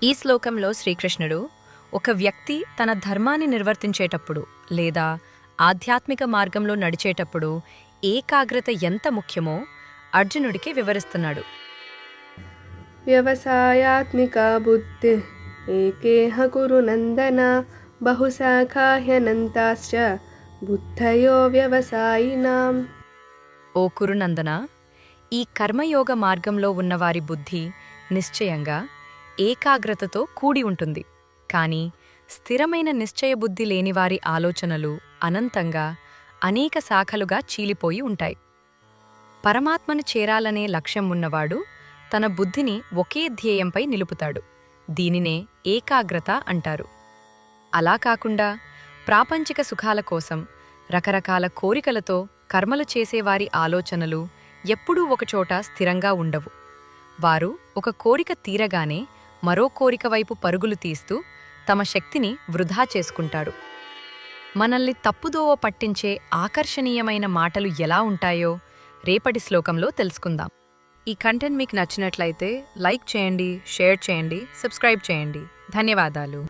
ఈ శ్లోకంలో శ్రీకృష్ణుడు ఒక వ్యక్తి తన ధర్మాన్ని నిర్వర్తించేటప్పుడు లేదా ఆధ్యాత్మిక మార్గంలో నడిచేటప్పుడు ఏకాగ్రత ఎంత ముఖ్యమో అర్జునుడికి వివరిస్తున్నాడు. వ్యవసాయాత్మికా బుద్ధి ఏకేహ కురు నందన బహుశాఖా హ్యనంతాశ్చ బుద్ధయో వ్యవసాయినాం. ఓ కురునందన, ఈ కర్మయోగ మార్గంలో ఉన్నవారి బుద్ధి నిశ్చయంగా ఏకాగ్రతతో కూడి ఉంటుంది. కాని స్థిరమైన నిశ్చయబుద్ధి లేనివారి ఆలోచనలు అనంతంగా అనేక శాఖలుగా చీలిపోయి ఉంటాయి. పరమాత్మను చేరాలనే లక్ష్యం ఉన్నవాడు తన బుద్ధిని ఒకే ధ్యేయంపై నిలుపుతాడు. దీనినే ఏకాగ్రత అంటారు. అలా కాకుండా ప్రాపంచిక సుఖాల కోసం రకరకాల కోరికలతో కర్మలు చేసేవారి ఆలోచనలు ఎప్పుడూ ఒకచోట స్థిరంగా ఉండవు. వారు ఒక కోరిక తీరగానే మరో కోరిక వైపు పరుగులు తీస్తూ తమ శక్తిని వృధా చేసుకుంటారు. మనల్ని తప్పుదోవ పట్టించే ఆకర్షణీయమైన మాటలు ఎలా ఉంటాయో రేపటి శ్లోకంలో తెలుసుకుందాం. ఈ కంటెంట్ మీకు నచ్చినట్లయితే లైక్ చేయండి, షేర్ చేయండి, సబ్స్క్రైబ్ చేయండి. ధన్యవాదాలు.